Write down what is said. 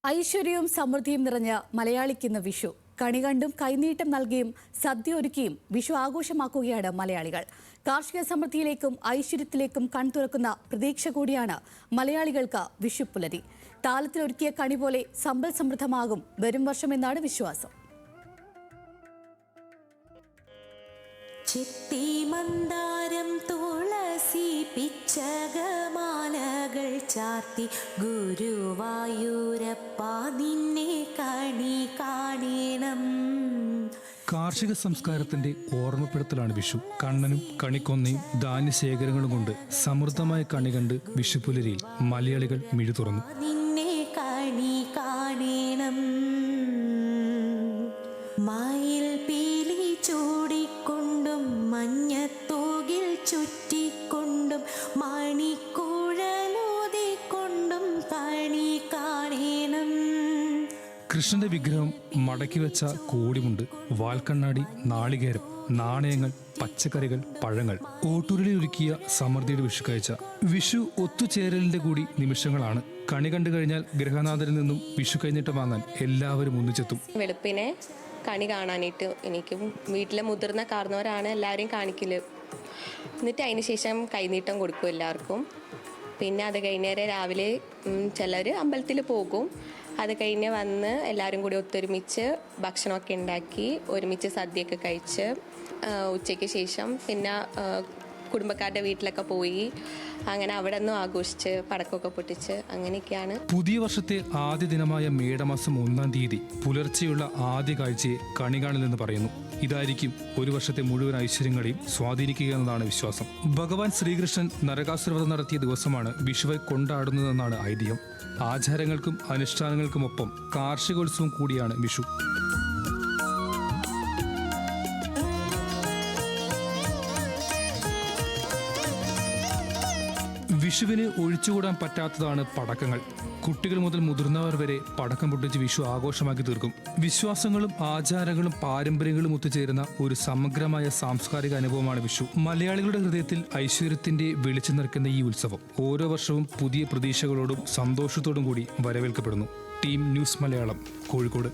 ഐശ്വര്യവും സമൃദ്ധിയും നിറഞ്ഞ മലയാളിക്കിന്ന് വിഷു. കണി കണ്ടും കൈനീട്ടം നൽകിയും സദ്യ ഒരുക്കിയും വിഷു ആഘോഷമാക്കുകയാണ് മലയാളികൾ. കാർഷിക സമൃദ്ധിയിലേക്കും ഐശ്വര്യത്തിലേക്കും കൺതുറക്കുന്ന പ്രതീക്ഷ കൂടിയാണ് മലയാളികൾക്ക് വിഷുപ്പുലരി. താലത്തിലൊരുക്കിയ കണി പോലെ സമ്പൽ സമൃദ്ധമാകും വരും വർഷമെന്നാണ് വിശ്വാസം. ചിത്തിമന്ദാരം തുളസി പിച്ചകമാലകൾ ചാർത്തി ഗുരുവായൂരപ്പ നിന്നെ കണി കാണണം. കാർഷിക സംസ്കാരത്തിന്റെ ഓർമ്മപ്പെടുത്തലാണ് വിഷു. കണ്ണനും കണിക്കൊന്നയും ധാന്യശേഖരങ്ങളും കൊണ്ട് സമൃദ്ധമായ കണി കണ്ട് വിഷുപ്പുലരിയിൽ മലയാളികൾ മിഴി തുറന്നു. നിന്നെ കണി കാണണം. മയിൽ പീലി ചൂടിക്കൊണ്ടും മഞ്ഞത്തോകിൽ ചുറ്റിക്കൊണ്ടും മണിക്കുഴലൂതിക്കൊണ്ടും കണി കാണണം. കൃഷ്ണന്റെ വിഗ്രഹം മടക്കി വെച്ച കോടിമുണ്ട്, വാൽക്കണ്ണാടി, നാളികേരം, നാണയങ്ങൾ, പച്ചക്കറികൾ, പഴങ്ങൾ, ഓട്ടുരുളി ഒരുക്കിയ സമൃദ്ധിയുടെ വിഷുക്കാഴ്ച. വിഷു ഒത്തുചേരലിന്റെ കൂടി നിമിഷങ്ങളാണ്. കണി കണ്ടു കഴിഞ്ഞാൽ ഗൃഹനാഥരിൽ നിന്നും വിഷു കൈനീട്ടം വാങ്ങാൻ എല്ലാവരും ഒന്നിച്ചെത്തും. വെളുപ്പിനെ കണി കാണാനായിട്ട് എനിക്കും വീട്ടിലെ മുതിർന്ന കാരണവരാണ് എല്ലാവരെയും കാണിക്കല്. എന്നിട്ട് അതിന് ശേഷം കൈനീട്ടം കൊടുക്കും എല്ലാവർക്കും. പിന്നെ അത് കഴിഞ്ഞേരം രാവിലെ ചിലർ അമ്പലത്തിൽ പോകും. അത് കഴിഞ്ഞ് വന്ന് എല്ലാവരും കൂടി ഒത്തൊരുമിച്ച് ഭക്ഷണമൊക്കെ ഉണ്ടാക്കി ഒരുമിച്ച് സദ്യയൊക്കെ കഴിച്ച് ഉച്ചയ്ക്ക് ശേഷം പിന്നെ കുടുംബക്കാരുടെ വീട്ടിലൊക്കെ പോയി അങ്ങനെ അവിടെ നിന്നും ആഘോഷിച്ച് പടക്കമൊക്കെ പൊട്ടിച്ച് അങ്ങനെയൊക്കെയാണ്. പുതിയ വർഷത്തെ ആദ്യ ദിനമായ മേടമാസം 1-ാം തീയതി പുലർച്ചെയുള്ള ആദ്യ കാഴ്ചയെ കണി കാണലെന്ന് പറയുന്നു. ഇതായിരിക്കും ഒരു വർഷത്തെ മുഴുവൻ ഐശ്വര്യങ്ങളെയും സ്വാധീനിക്കുക എന്നതാണ് വിശ്വാസം. ഭഗവാൻ ശ്രീകൃഷ്ണൻ നരകാസുരവധം നടത്തിയ ദിവസമാണ് വിഷുവായി കൊണ്ടാടുന്നതെന്നാണ് ഐതിഹ്യം. ആചാരങ്ങൾക്കും അനുഷ്ഠാനങ്ങൾക്കുമൊപ്പം കാർഷികോത്സവം കൂടിയാണ് വിഷു. വിഷുവിന് ഒഴിച്ചുകൂടാൻ പറ്റാത്തതാണ് പടക്കങ്ങൾ. കുട്ടികൾ മുതൽ മുതിർന്നവർ വരെ പടക്കം പൊട്ടിച്ച് വിഷു ആഘോഷമാക്കി തീർക്കും. വിശ്വാസങ്ങളും ആചാരങ്ങളും പാരമ്പര്യങ്ങളും ഒത്തുചേരുന്ന ഒരു സമഗ്രമായ സാംസ്കാരിക അനുഭവമാണ് വിഷു. മലയാളികളുടെ ഹൃദയത്തിൽ ഐശ്വര്യത്തിന്റെ വെളിച്ചം നിറയ്ക്കുന്ന ഈ ഉത്സവം ഓരോ വർഷവും പുതിയ പ്രതീക്ഷകളോടും സന്തോഷത്തോടും കൂടി വരവേൽക്കപ്പെടുന്നു. Team news Malayalam, Kozhikode.